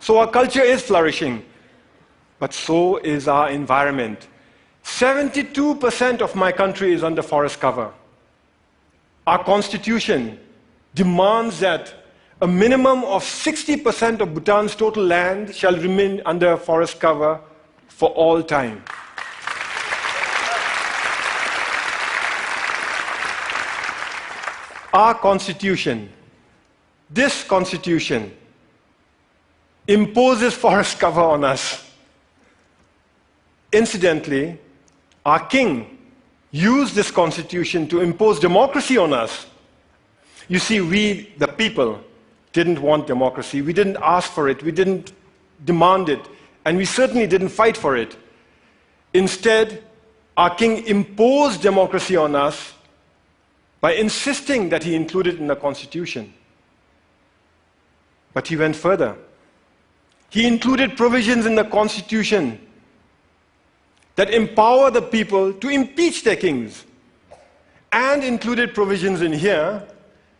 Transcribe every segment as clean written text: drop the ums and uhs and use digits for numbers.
So our culture is flourishing, but so is our environment. 72% of my country is under forest cover. Our constitution demands that a minimum of 60% of Bhutan's total land shall remain under forest cover for all time. Our constitution, this constitution, imposes forest cover on us. Incidentally, our king used this constitution to impose democracy on us. You see, we, the people, didn't want democracy. We didn't ask for it. We didn't demand it. And we certainly didn't fight for it. Instead, our king imposed democracy on us by insisting that he include it in the constitution. But he went further. He included provisions in the constitution that empower the people to impeach their kings, and included provisions in here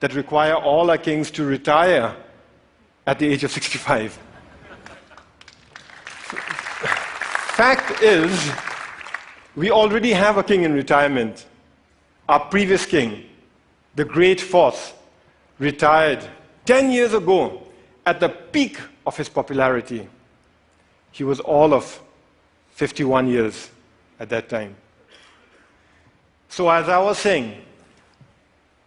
that require all our kings to retire at the age of 65. Fact is, we already have a king in retirement. Our previous king, the Great Fourth, retired 10 years ago at the peak of his popularity. He was all of 51 years at that time. So as I was saying,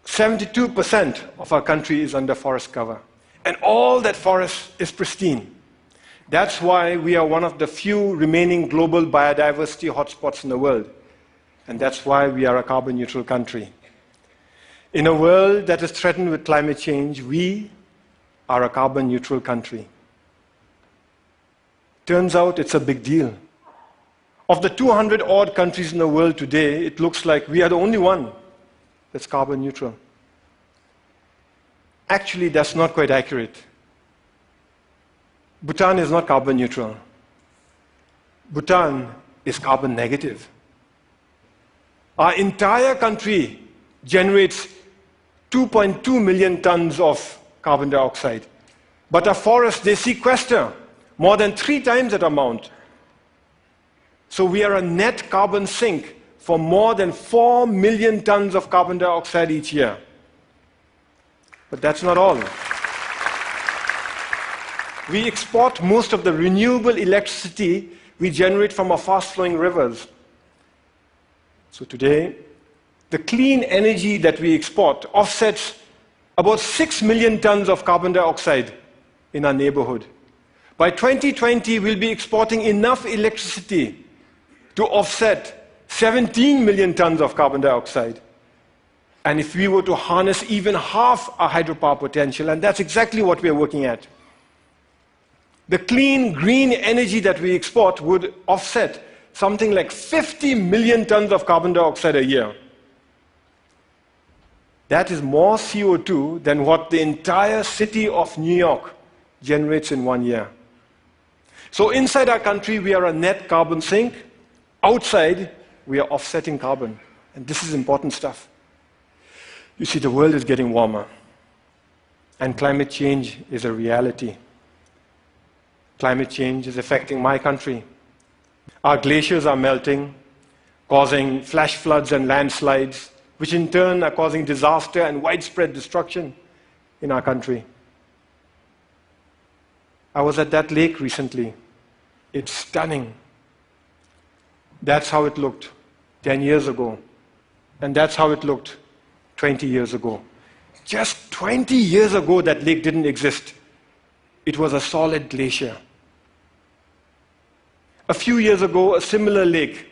72% of our country is under forest cover. And all that forest is pristine. That's why we are one of the few remaining global biodiversity hotspots in the world. And that's why we are a carbon neutral country. In a world that is threatened with climate change, we are a carbon neutral country. Turns out it's a big deal. Of the 200-odd countries in the world today, it looks like we are the only one that's carbon neutral. Actually, that's not quite accurate. Bhutan is not carbon neutral. Bhutan is carbon negative. Our entire country generates 2.2 million tons of carbon dioxide. But our forests, they sequester more than 3 times that amount. So we are a net carbon sink for more than 4 million tons of carbon dioxide each year. But that's not all. We export most of the renewable electricity we generate from our fast-flowing rivers. So today, the clean energy that we export offsets about 6 million tons of carbon dioxide in our neighborhood. By 2020, we'll be exporting enough electricity to offset 17 million tons of carbon dioxide. And if we were to harness even half our hydropower potential, and that's exactly what we are working at, the clean, green energy that we export would offset something like 50 million tons of carbon dioxide a year. That is more CO2 than what the entire city of New York generates in 1 year. So inside our country, we are a net carbon sink. Outside, we are offsetting carbon. And this is important stuff. You see, the world is getting warmer. And climate change is a reality. Climate change is affecting my country. Our glaciers are melting, causing flash floods and landslides, which in turn are causing disaster and widespread destruction in our country. I was at that lake recently. It's stunning. That's how it looked 10 years ago. And that's how it looked 20 years ago. Just 20 years ago, that lake didn't exist. It was a solid glacier. A few years ago, a similar lake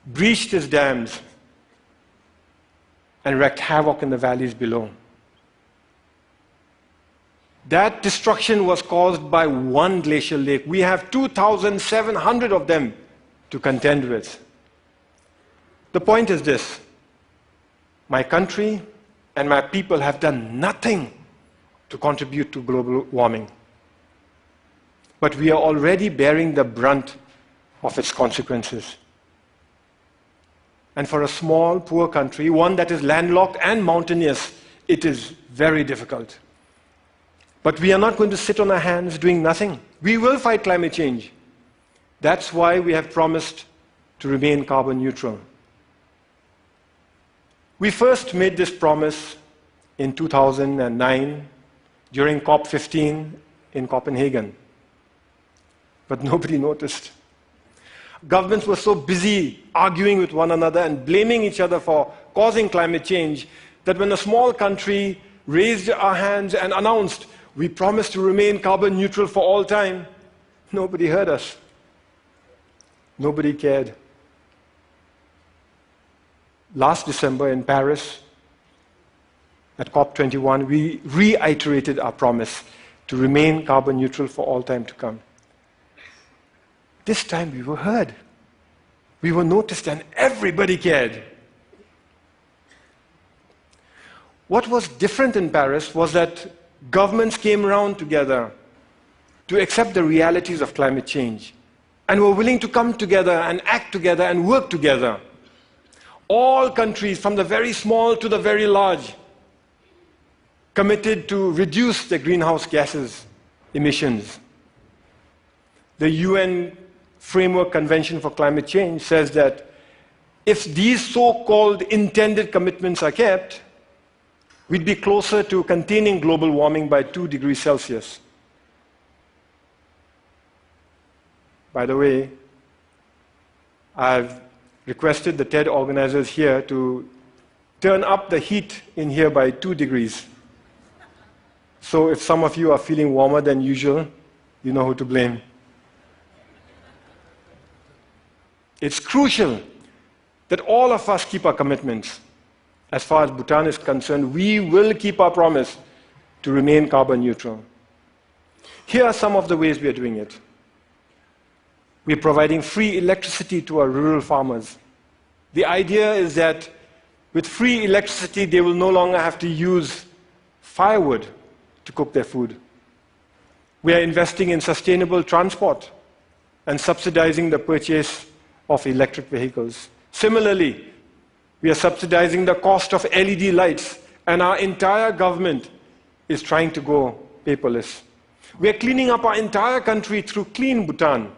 breached its dams and wreaked havoc in the valleys below. That destruction was caused by one glacial lake. We have 2,700 of them to contend with. The point is this: my country and my people have done nothing to contribute to global warming. But we are already bearing the brunt of its consequences. And for a small, poor country, one that is landlocked and mountainous, it is very difficult. But we are not going to sit on our hands doing nothing. We will fight climate change. That's why we have promised to remain carbon neutral. We first made this promise in 2009 during COP15 in Copenhagen. But nobody noticed. Governments were so busy arguing with one another and blaming each other for causing climate change that when a small country raised our hands and announced, we promise to remain carbon neutral for all time, nobody heard us. Nobody cared. Last December in Paris, at COP21, we reiterated our promise to remain carbon neutral for all time to come. This time we were heard. We were noticed and everybody cared. What was different in Paris was that governments came around together to accept the realities of climate change and were willing to come together and act together and work together. All countries, from the very small to the very large, committed to reduce the greenhouse gases emissions. The UN Framework Convention for Climate Change says that if these so-called intended commitments are kept, we'd be closer to containing global warming by 2 degrees Celsius. By the way, I've requested the TED organizers here to turn up the heat in here by 2 degrees. So if some of you are feeling warmer than usual, you know who to blame. It's crucial that all of us keep our commitments. As far as Bhutan is concerned, we will keep our promise to remain carbon neutral. Here are some of the ways we are doing it. We're providing free electricity to our rural farmers. The idea is that with free electricity, they will no longer have to use firewood to cook their food. We are investing in sustainable transport and subsidizing the purchase of electric vehicles. Similarly, we are subsidizing the cost of LED lights, and our entire government is trying to go paperless. We are cleaning up our entire country through Clean Bhutan,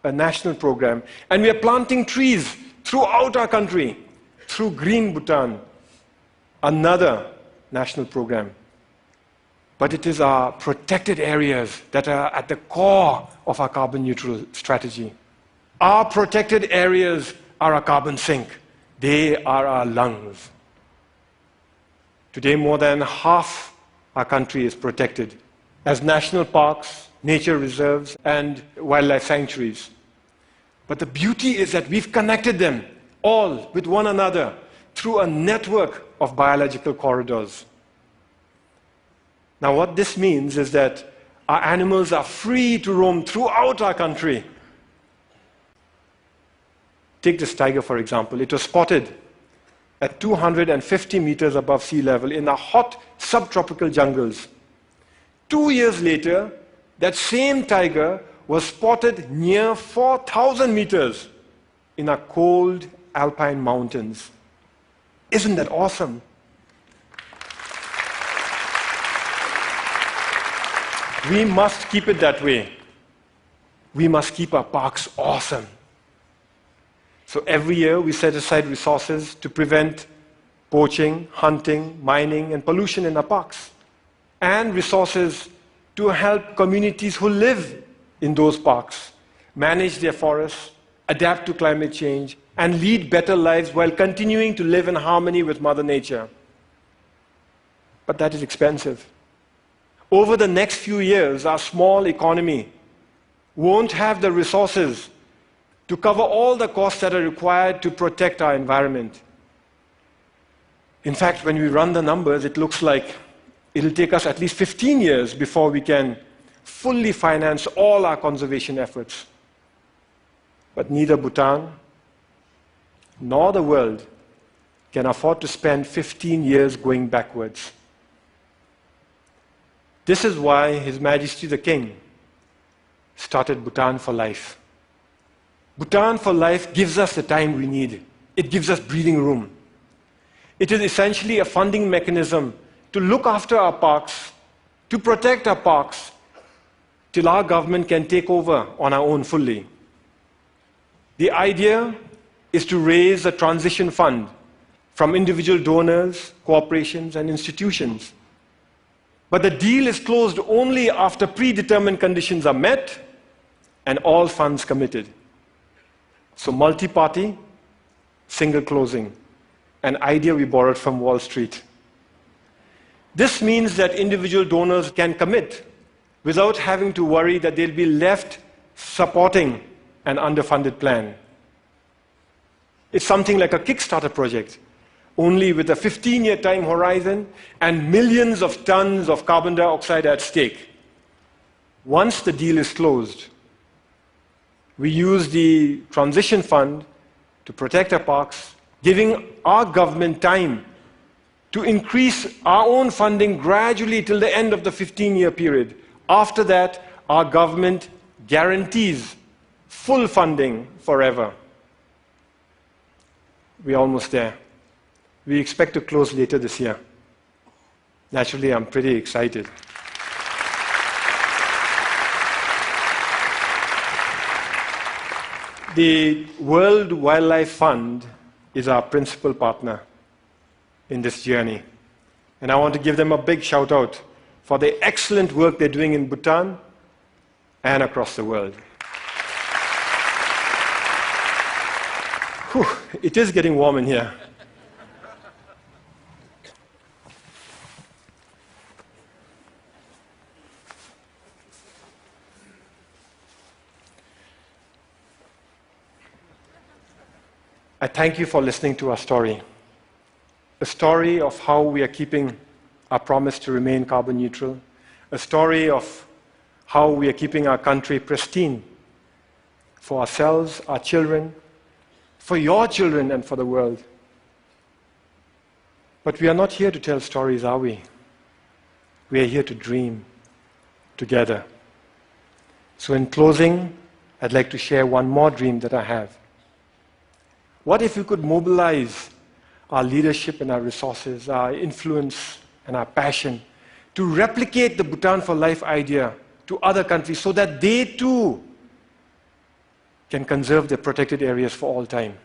a national program, and we are planting trees throughout our country through Green Bhutan, another national program. But it is our protected areas that are at the core of our carbon neutral strategy. Our protected areas are our carbon sink. They are our lungs. Today, more than half our country is protected as national parks, nature reserves, and wildlife sanctuaries. But the beauty is that we've connected them all with one another through a network of biological corridors. Now, what this means is that our animals are free to roam throughout our country. Take this tiger, for example. It was spotted at 250 meters above sea level in the hot subtropical jungles. 2 years later, that same tiger was spotted near 4,000 meters in our cold alpine mountains. Isn't that awesome? We must keep it that way. We must keep our parks awesome. So every year we set aside resources to prevent poaching, hunting, mining, and pollution in our parks, and resources to help communities who live in those parks manage their forests, adapt to climate change, and lead better lives while continuing to live in harmony with Mother Nature. But that is expensive. Over the next few years, our small economy won't have the resources to cover all the costs that are required to protect our environment. In fact, when we run the numbers, it looks like it'll take us at least 15 years before we can fully finance all our conservation efforts. But neither Bhutan nor the world can afford to spend 15 years going backwards. This is why His Majesty the King started Bhutan for Life. Bhutan for Life gives us the time we need. It gives us breathing room. It is essentially a funding mechanism to look after our parks, to protect our parks till our government can take over on our own fully. The idea is to raise a transition fund from individual donors, corporations, and institutions. But the deal is closed only after predetermined conditions are met and all funds committed. So multi-party, single closing, an idea we borrowed from Wall Street. This means that individual donors can commit without having to worry that they'll be left supporting an underfunded plan. It's something like a Kickstarter project, only with a 15-year time horizon and millions of tons of carbon dioxide at stake. Once the deal is closed, we use the transition fund to protect our parks, giving our government time to increase our own funding gradually till the end of the 15-year period. After that, our government guarantees full funding forever. We're almost there. We expect to close later this year. Naturally, I'm pretty excited. The World Wildlife Fund is our principal partner in this journey. And I want to give them a big shout out for the excellent work they're doing in Bhutan and across the world. Whew, it is getting warm in here. I thank you for listening to our story. A story of how we are keeping our promise to remain carbon neutral. A story of how we are keeping our country pristine for ourselves, our children, for your children, and for the world. But we are not here to tell stories, are we? We are here to dream together. So in closing, I'd like to share one more dream that I have. What if we could mobilize our leadership and our resources, our influence and our passion to replicate the Bhutan for Life idea to other countries so that they too can conserve their protected areas for all time?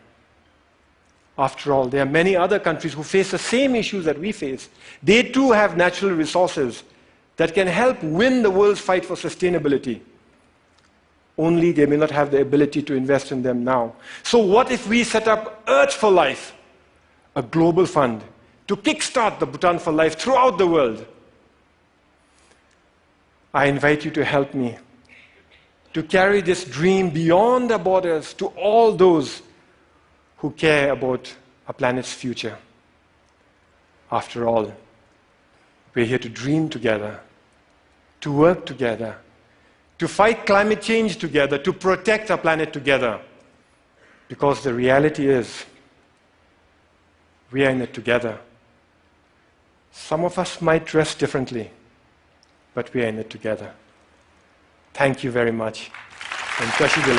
After all, there are many other countries who face the same issues that we face. They too have natural resources that can help win the world's fight for sustainability. Only they may not have the ability to invest in them now. So what if we set up Earth for Life, a global fund, to kickstart the Bhutan for Life throughout the world? I invite you to help me to carry this dream beyond the borders to all those who care about our planet's future. After all, we're here to dream together, to work together, to fight climate change together, to protect our planet together. Because the reality is, we are in it together. Some of us might dress differently, but we are in it together. Thank you very much. And Thank you.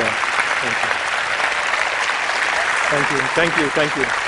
Thank you. Thank you. Thank you.